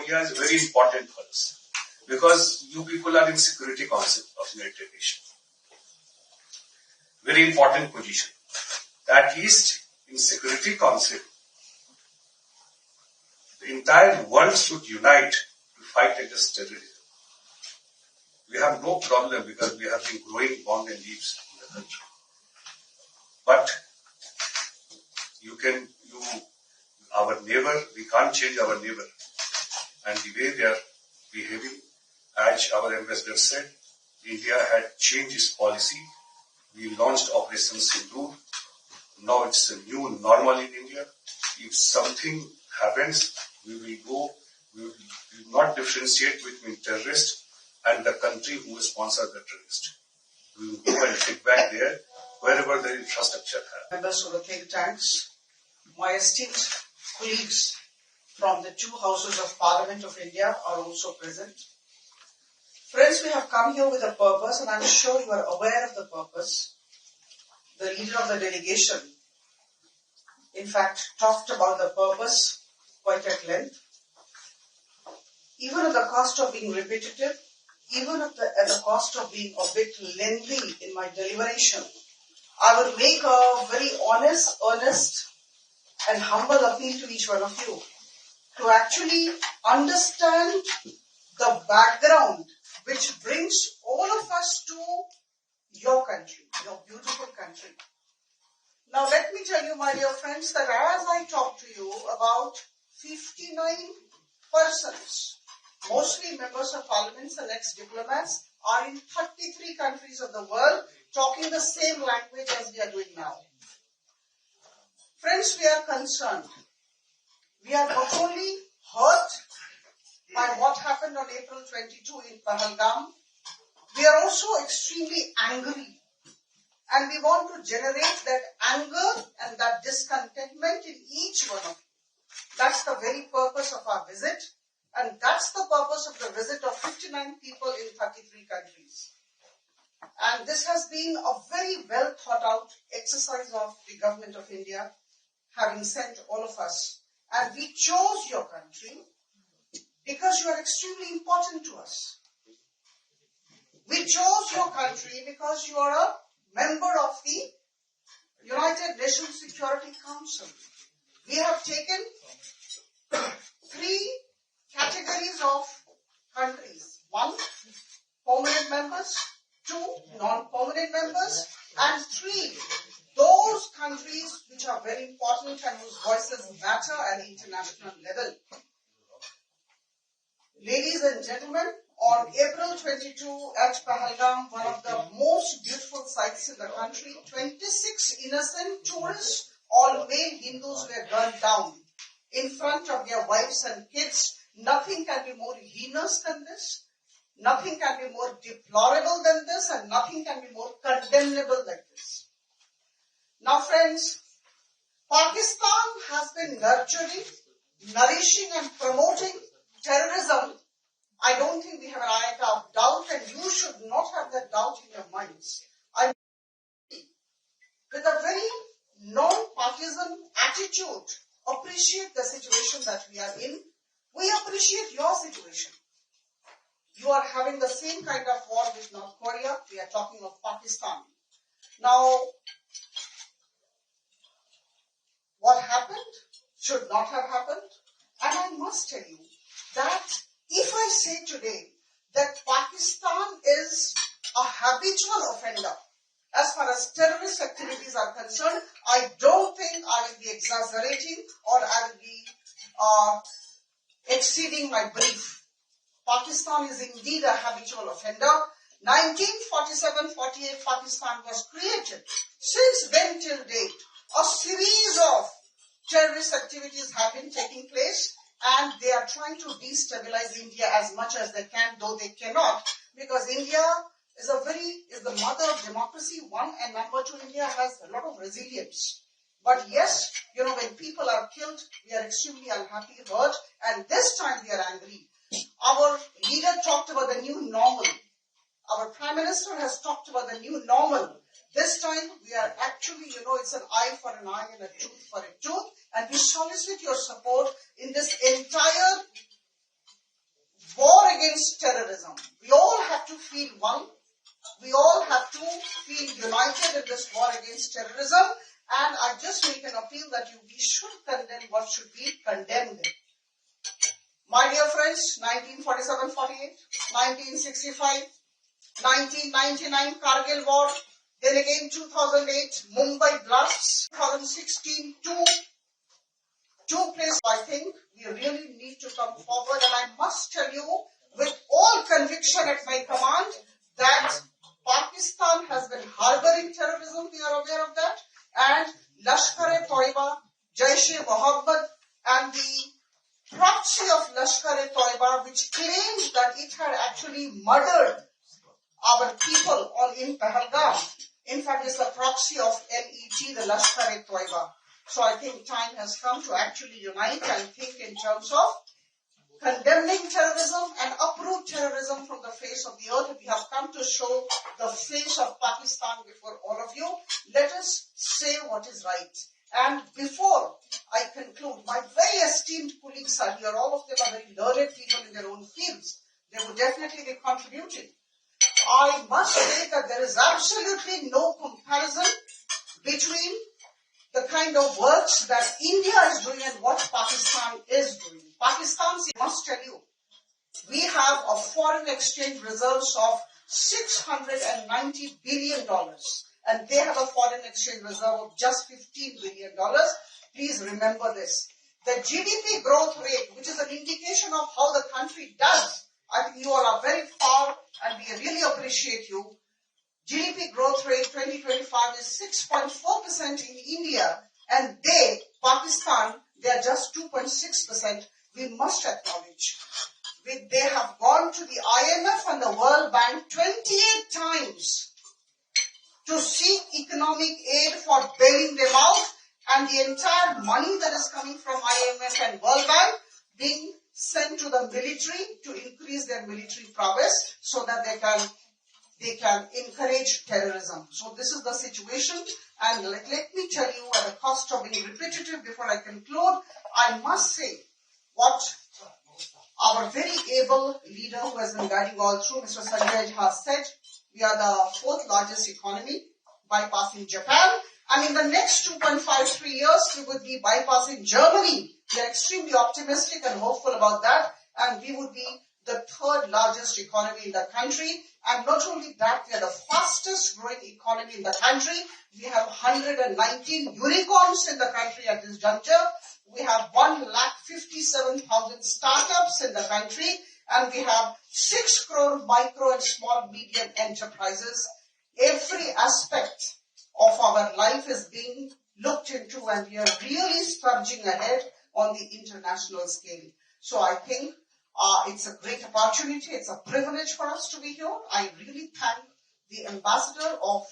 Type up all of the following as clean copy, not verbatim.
India is very important for us because you people are in Security Council of United Nations. Very important position. At least in Security Council, the entire world should unite to fight against terrorism. We have no problem because we have been growing bond and leaves in the country. But our neighbor, we can't change our neighbor. And the way they are behaving, as our ambassador said, India had changed its policy. We launched Operation Sindoor. Now it's a new normal in India. If something happens, we will not differentiate between terrorists and the country who sponsors the terrorist. We will go and take back there wherever the infrastructure has. Members of the think tanks, my esteemed colleagues from the two houses of Parliament of India are also present. Friends, we have come here with a purpose, and I'm sure you are aware of the purpose. The leader of the delegation, in fact, talked about the purpose quite at length. Even at the cost of being repetitive, even at the cost of being a bit lengthy in my deliberation, I will make a very honest, earnest, and humble appeal to each one of you to actually understand the background which brings all of us to your country, your beautiful country. Now let me tell you, my dear friends, that as I talk to you, about 59 persons, mostly members of parliaments and ex-diplomats, are in 33 countries of the world talking the same language as we are doing now. Friends, we are concerned. We are not only hurt by what happened on April 22 in Pahalgam, we are also extremely angry. And we want to generate that anger and that discontentment in each one of you. That's the very purpose of our visit. And that's the purpose of the visit of 59 people in 33 countries. And this has been a very well thought out exercise of the government of India, having sent all of us. And we chose your country because you are extremely important to us. We chose your country because you are a member of the United Nations Security Council. We have taken 3 categories of countries. 1, permanent members. 2, non-permanent members. And 3, those countries which are very important and whose voices matter at the international level. Ladies and gentlemen, on April 22 at Pahalgam, one of the most beautiful sights in the country, 26 innocent tourists, all male Hindus, were gunned down in front of their wives and kids. Nothing can be more heinous than this. Nothing can be more deplorable than this, and nothing can be more condemnable than this. Now friends, Pakistan has been nurturing, nourishing and promoting terrorism. I don't think we have an iota of doubt, and you should not have that doubt in your minds. With a very non-partisan attitude, appreciate the situation that we are in. We appreciate your situation. You are having the same kind of war with North Korea. We are talking of Pakistan. Now, what happened should not have happened. And I must tell you that if I say today that Pakistan is a habitual offender as far as terrorist activities are concerned, I don't think I will be exaggerating or I will be exceeding my brief. Pakistan is indeed a habitual offender. 1947-48 Pakistan was created. Since then till date, a series of terrorist activities have been taking place, and they are trying to destabilize India as much as they can, though they cannot, because India is the mother of democracy, 1, and number 2, India has a lot of resilience. But yes, when people are killed, we are extremely unhappy, hurt, and this time we are angry. Our leader talked about the new normal. Our Prime Minister has talked about the new normal. This time we are actually, it's an eye for an eye and a tooth for a tooth. And we solicit your support in this entire terrorism. We all have to feel one. We all have to feel united in this war against terrorism. And I just make an appeal that we should condemn what should be condemned. My dear friends, 1947-48, 1965, 1999 Kargil War, then again 2008 Mumbai blasts, 2016 two places. I think we really need to come forward, and I must tell you with all conviction at my command that Pakistan has been harboring terrorism. We are aware of that, and Lashkar-e-Toiba, Jaish-e-Mohammed, and the proxy of Lashkar-e-Toiba, which claimed that it had actually murdered our people in Pahalgam. In fact, it's the proxy of LET, the Lashkar-e-Toiba. So I think time has come to actually unite and think in terms of condemning terrorism and uproot terrorism from the face of the earth. We have come to show the face of Pakistan before all of you. Let us say what is right. And before I conclude, my very esteemed colleagues are here. All of them are very learned people in their own fields. They would definitely be contributing. I must say that there is absolutely no comparison between the kind of works that India is doing and what Pakistan is doing. Pakistan, I must tell you, we have a foreign exchange reserves of $690 billion, and they have a foreign exchange reserve of just $15 billion. Please remember this. The GDP growth rate, which is an indication of how the country does, I think you all are very far, and we really appreciate you. GDP growth rate 2025 is 6.4% in India, and Pakistan, they are just 2.6%. We must acknowledge. They have gone to the IMF and the World Bank 28 times to seek economic aid for bailing them out, and the entire money that is coming from IMF and World Bank being sent to the military to increase their military prowess so that they can encourage terrorism. So this is the situation, and let me tell you, at the cost of being repetitive before I conclude, I must say what our very able leader who has been guiding all through, Mr. Sanjay has said. We are the fourth largest economy, bypassing Japan, and in the next 2.53 years, we would be bypassing Germany. We are extremely optimistic and hopeful about that, and we would be the third largest economy in the country. And not only that, we are the fastest growing economy in the country. We have 119 unicorns in the country at this juncture. We have 1,57,000 startups in the country, and we have 6 crore micro and small medium enterprises. Every aspect of our life is being looked into, and we are really surging ahead on the international scale. So I think it's a great opportunity. It's a privilege for us to be here. I really thank the ambassador of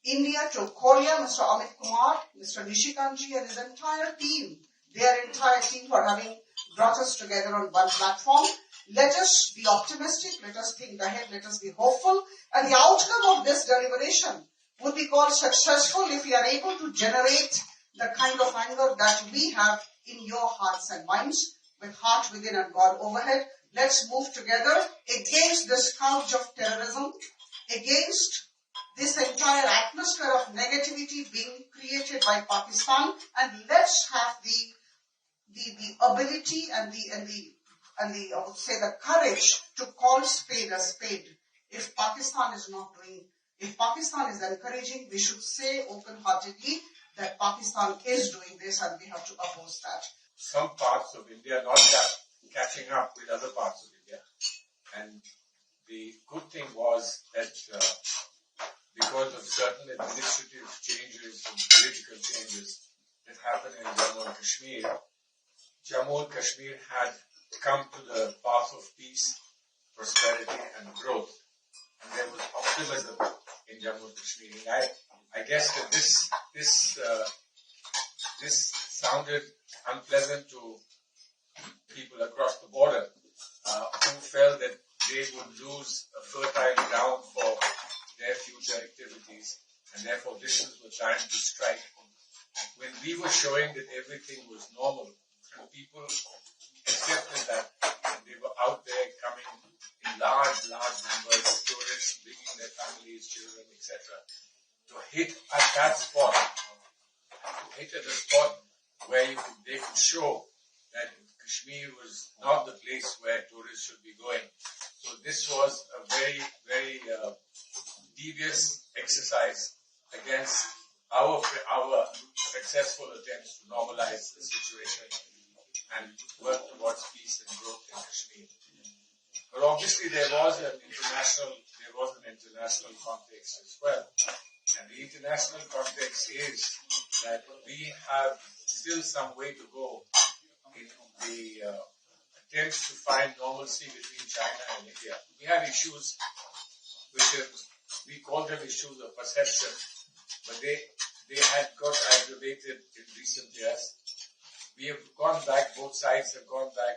India to Korea, Mr. Amit Kumar, Mr. Nishikanji, and his entire team, their entire team, for having brought us together on one platform. Let us be optimistic. Let us think ahead. Let us be hopeful. And the outcome of this deliberation would be called successful if we are able to generate the kind of anger that we have in your hearts and minds, with heart within and God overhead. Let's move together against this scourge of terrorism, against this entire atmosphere of negativity being created by Pakistan, and let's have the ability and the I would say the courage to call spade a spade. If Pakistan is not doing, if Pakistan is encouraging, we should say open-heartedly that Pakistan is doing this, and we have to oppose that. Some parts of India not catching up with other parts of India. And the good thing was that because of certain administrative changes and political changes that happened in Jammu and Kashmir, Jammu and Kashmir had come to the path of peace, prosperity and growth. And there was optimism in Jammu and Kashmir. And I guess that this sounded unpleasant to people across the border who felt that they would lose a fertile ground for their future activities, and therefore this was the time to strike. When we were showing that everything was normal, and people accepted that, and they were out there coming in large that spot, hit at a spot where they could show that Kashmir was not the place where tourists should be going. So this was a very, very devious exercise against our successful attempts to normalize the situation and work towards peace and growth in Kashmir. But obviously there was an international context as well. And the international context is that we have still some way to go in the attempts to find normalcy between China and India. We have issues we call them issues of perception, but they had got aggravated in recent years. We have gone back, both sides have gone back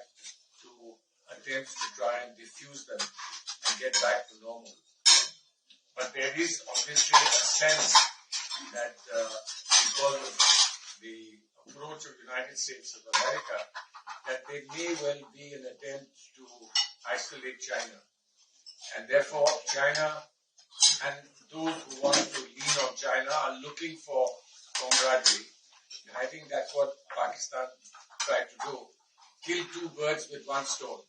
to attempts to try and diffuse them and get back to normal. But there is obviously a sense that because of the approach of the United States of America, that there may well be an attempt to isolate China. And therefore, China and those who want to lean on China are looking for camaraderie. And I think that's what Pakistan tried to do. Kill two birds with one stone.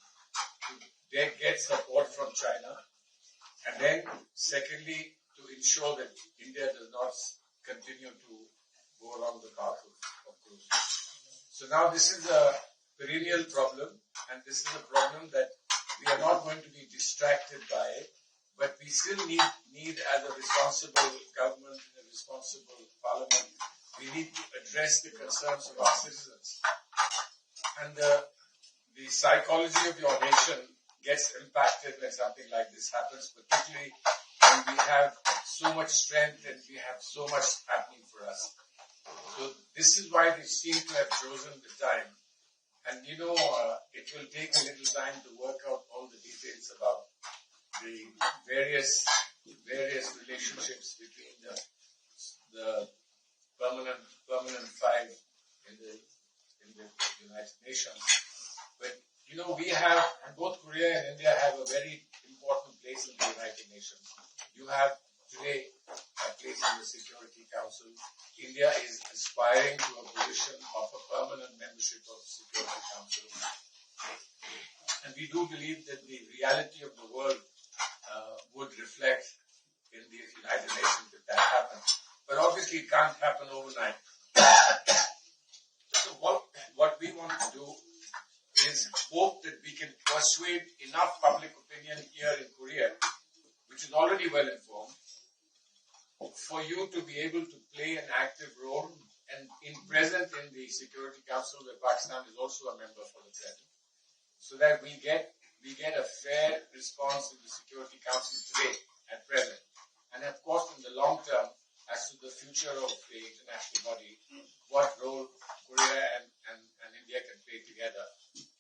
They get support from China. And then, secondly, to ensure that India does not continue to go along the path of growth. So now this is a perennial problem, and this is a problem that we are not going to be distracted by it, but we still need as a responsible government and a responsible parliament, we need to address the concerns of our citizens. And the psychology of your nation gets impacted when something like this happens, particularly when we have so much strength and we have so much happening for us. So this is why they seem to have chosen the time. And it will take a little time to work out all the details about the various relationships between the permanent five in the United Nations. But we have, both Korea and India have a very important place in the United Nations. You have today a place in the Security Council. India is aspiring to a position of a permanent membership of the Security Council. And we do believe that the reality of the world would reflect in the United Nations if that happens. But obviously it can't happen overnight. So what we want to do is hope that we can persuade enough public opinion here in Korea, which is already well informed, for you to be able to play an active role and present in the Security Council, where Pakistan is also a member for the present, so that we get a fair response in the Security Council today at present. And of course, in the long term, as to the future of the international body, what role Korea and India can play together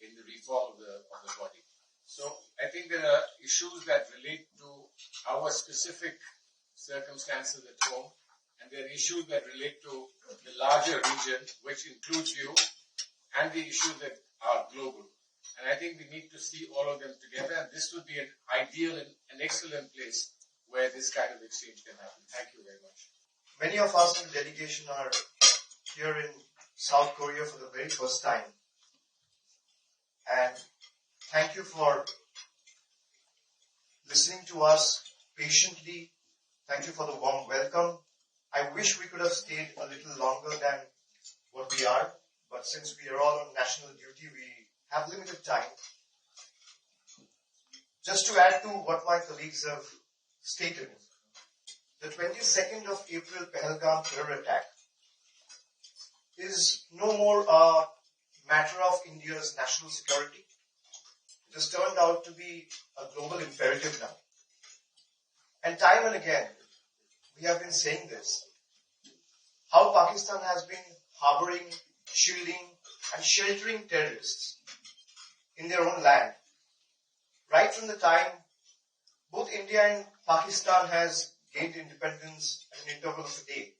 in the reform of the body. So I think there are issues that relate to our specific circumstances at home, and there are issues that relate to the larger region, which includes you, and the issues that are global. And I think we need to see all of them together, and this would be an ideal and an excellent place where this kind of exchange can happen. Thank you very much. Many of us in the delegation are here in South Korea for the very first time. And thank you for listening to us patiently. Thank you for the warm welcome. I wish we could have stayed a little longer than what we are, but since we are all on national duty, we have limited time. Just to add to what my colleagues have stated, the 22nd of April Pahalgam terror attack is no more a matter of India's national security. It has turned out to be a global imperative now. And time and again, we have been saying this, how Pakistan has been harboring, shielding, and sheltering terrorists in their own land. Right from the time both India and Pakistan has gained independence at an interval of a day.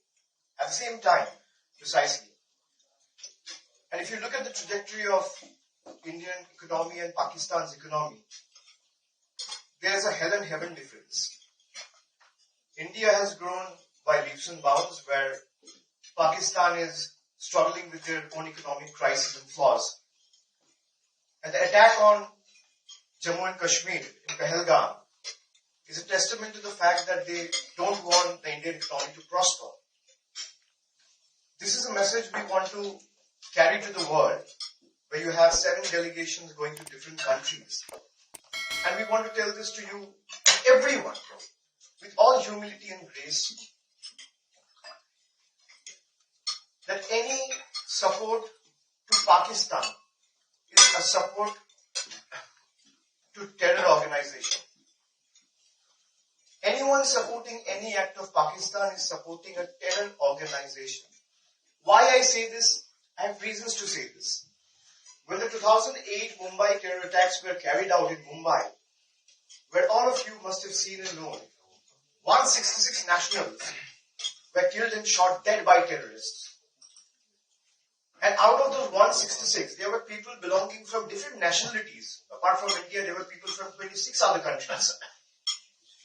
At the same time, precisely. And if you look at the trajectory of Indian economy and Pakistan's economy, there is a hell and heaven difference. India has grown by leaps and bounds, where Pakistan is struggling with their own economic crisis and flaws. And the attack on Jammu and Kashmir in Pahalgam is a testament to the fact that they don't want the Indian economy to prosper. This is a message we want to carry to the world, where you have 7 delegations going to different countries. And we want to tell this to you, everyone, with all humility and grace, that any support to Pakistan is a support to terror organization. Anyone supporting any act of Pakistan is supporting a terror organization. Why I say this? I have reasons to say this. When the 2008 Mumbai terror attacks were carried out in Mumbai, where all of you must have seen and known, 166 nationals were killed and shot dead by terrorists. And out of those 166, there were people belonging from different nationalities. Apart from India, there were people from 26 other countries.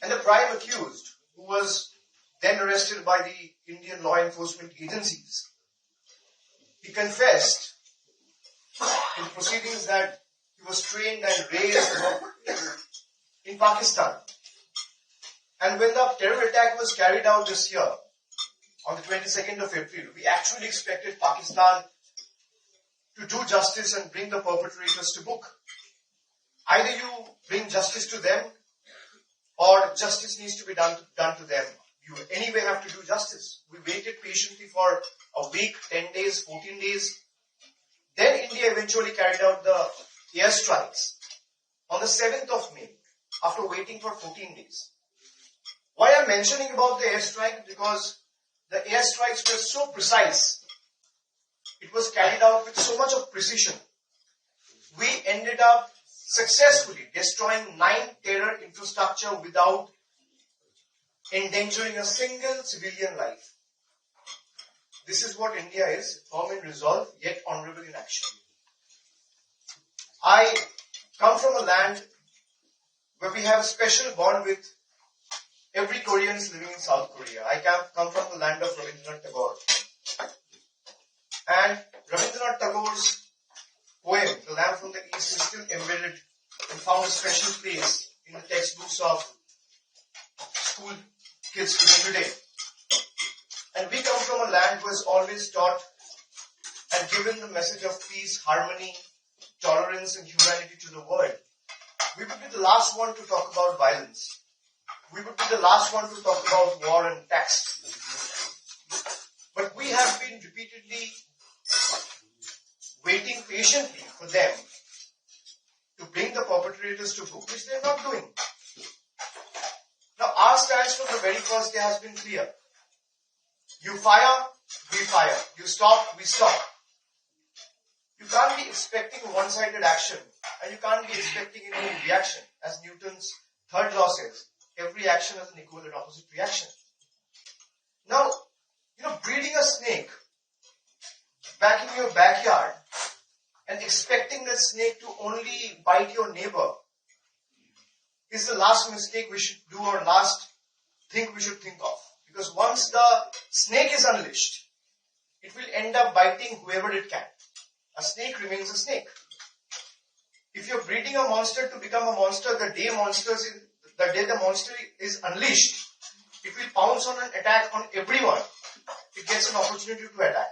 And the prime accused, who was then arrested by the Indian law enforcement agencies, he confessed in proceedings that he was trained and raised in Pakistan. And when the terror attack was carried out this year, on the 22nd of April, we actually expected Pakistan to do justice and bring the perpetrators to book. Either you bring justice to them, or justice needs to be done to them. You anyway have to do justice. We waited patiently for a week, 10 days, 14 days. Then India eventually carried out the airstrikes on the 7th of May, after waiting for 14 days. Why I'm mentioning about the airstrike? Because the airstrikes were so precise. It was carried out with so much of precision. We ended up successfully destroying 9 terror infrastructure without endangering a single civilian life. This is what India is, firm in resolve, yet honorable in action. I come from a land where we have a special bond with every Koreans living in South Korea. I come from the land of Rabindranath Tagore. And Rabindranath Tagore's poem, The Lamb from the East, is still embedded and found a special place in the textbooks of school kids today. And we come from a land who has always taught and given the message of peace, harmony, tolerance and humanity to the world. We would be the last one to talk about violence. We would be the last one to talk about war and tax. But we have been repeatedly waiting patiently for them to bring the perpetrators to book, which they are not doing. Now our stance from the very first day has been clear. You fire, we fire. You stop, we stop. You can't be expecting one-sided action, and you can't be expecting any reaction. As Newton's third law says, every action has an equal and opposite reaction. Now, breeding a snake back in your backyard and expecting that snake to only bite your neighbor is the last mistake we should do, or last thing we should think of. Because once the snake is unleashed, it will end up biting whoever it can. A snake remains a snake. If you're breeding a monster to become a monster, the day the monster is unleashed, it will pounce on an attack on everyone. It gets an opportunity to attack.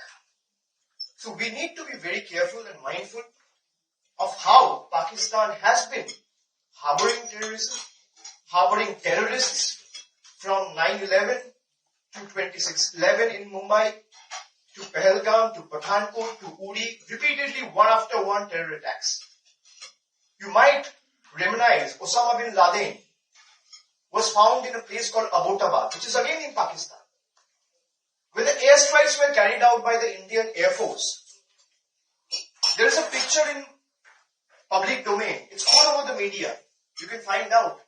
So we need to be very careful and mindful of how Pakistan has been harboring terrorism, harboring terrorists from 9/11 to 26/11 in Mumbai, to Pahalgam, to Pathankot, to Uri, repeatedly one after one terror attacks. You might reminisce Osama bin Laden was found in a place called Abbottabad, which is again in Pakistan. When the airstrikes were carried out by the Indian Air Force, there is a picture in public domain. It's all over the media. You can find out.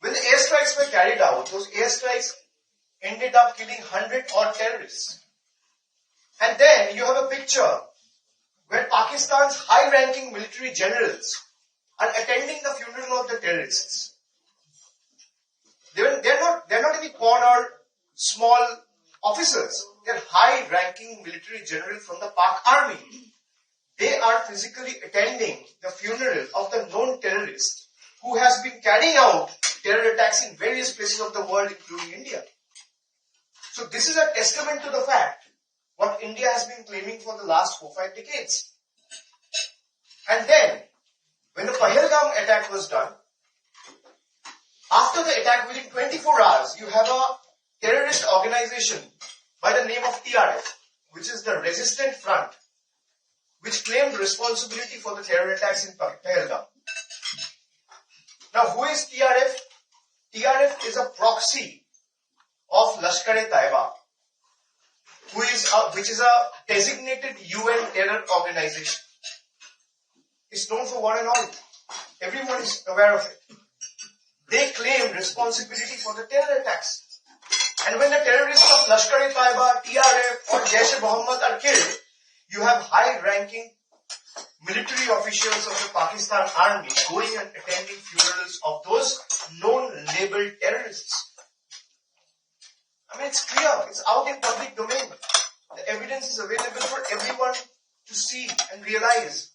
When the airstrikes were carried out, those airstrikes ended up killing 100 odd terrorists. And then you have a picture where Pakistan's high-ranking military generals are attending the funeral of the terrorists. They're not any pawn or small officers. They're high-ranking military general from the Pak army. They are physically attending the funeral of the known terrorist who has been carrying out terror attacks in various places of the world, including India. So this is a testament to the fact what India has been claiming for the last 4-5 decades. And then, when the Pahalgam attack was done, after the attack, within 24 hours, you have a terrorist organization by the name of TRF, which is the Resistant Front, which claimed responsibility for the terror attacks in Pahalgam. Now, who is TRF? TRF is a proxy of Lashkar-e-Taiba, which is a designated UN terror organization. It's known for one and all. Everyone is aware of it. They claim responsibility for the terror attacks. And when the terrorists of Lashkar-e-Taiba, TRF or Jaish-e-Mohammed are killed, you have high-ranking military officials of the Pakistan army going and attending funerals of those known labeled terrorists. I mean, it's clear. It's out in public domain. The evidence is available for everyone to see and realize.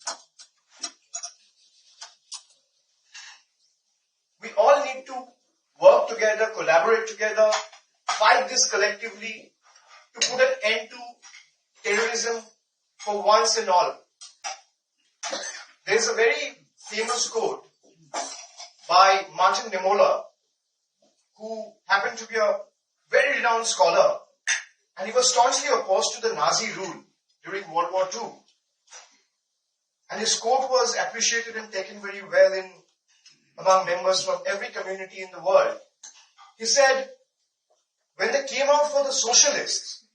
We all need to work together, collaborate together, fight this collectively to put an end to terrorism for once and all. There is a very famous quote by Martin Niemöller, who happened to be a very renowned scholar, and he was staunchly opposed to the Nazi rule during World War II. And his quote was appreciated and taken very well among members from every community in the world. He said, when they came out for the socialists,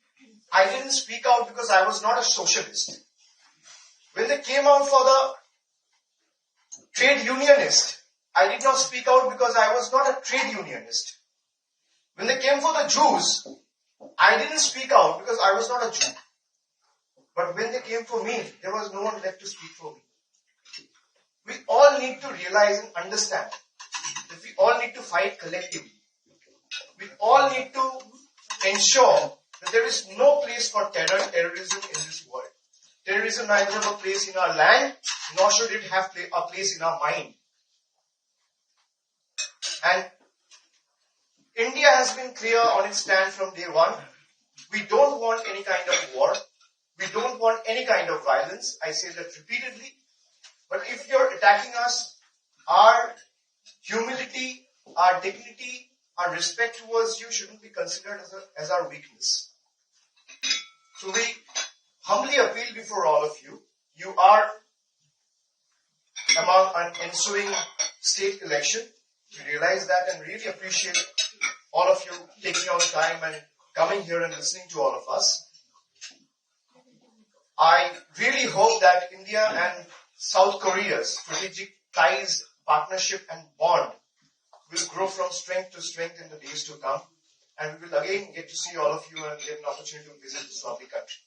I didn't speak out because I was not a socialist. When they came out for the trade unionist, I did not speak out because I was not a trade unionist. When they came for the Jews, I didn't speak out because I was not a Jew. But when they came for me, there was no one left to speak for me. We all need to realize and understand that we all need to fight collectively. We all need to ensure that there is no place for terrorism in this world. Terrorism neither have a place in our land, nor should it have a place in our mind. And India has been clear on its stand from day one. We don't want any kind of war. We don't want any kind of violence. I say that repeatedly. But if you're attacking us, our humility, our dignity, our respect towards you shouldn't be considered as our weakness. So we humbly appeal before all of you. You are among an ensuing state election. We realize that and really appreciate all of you taking out time and coming here and listening to all of us. I really hope that India and South Korea's strategic ties, partnership and bond will grow from strength to strength in the days to come. And we will again get to see all of you and get an opportunity to visit this lovely country.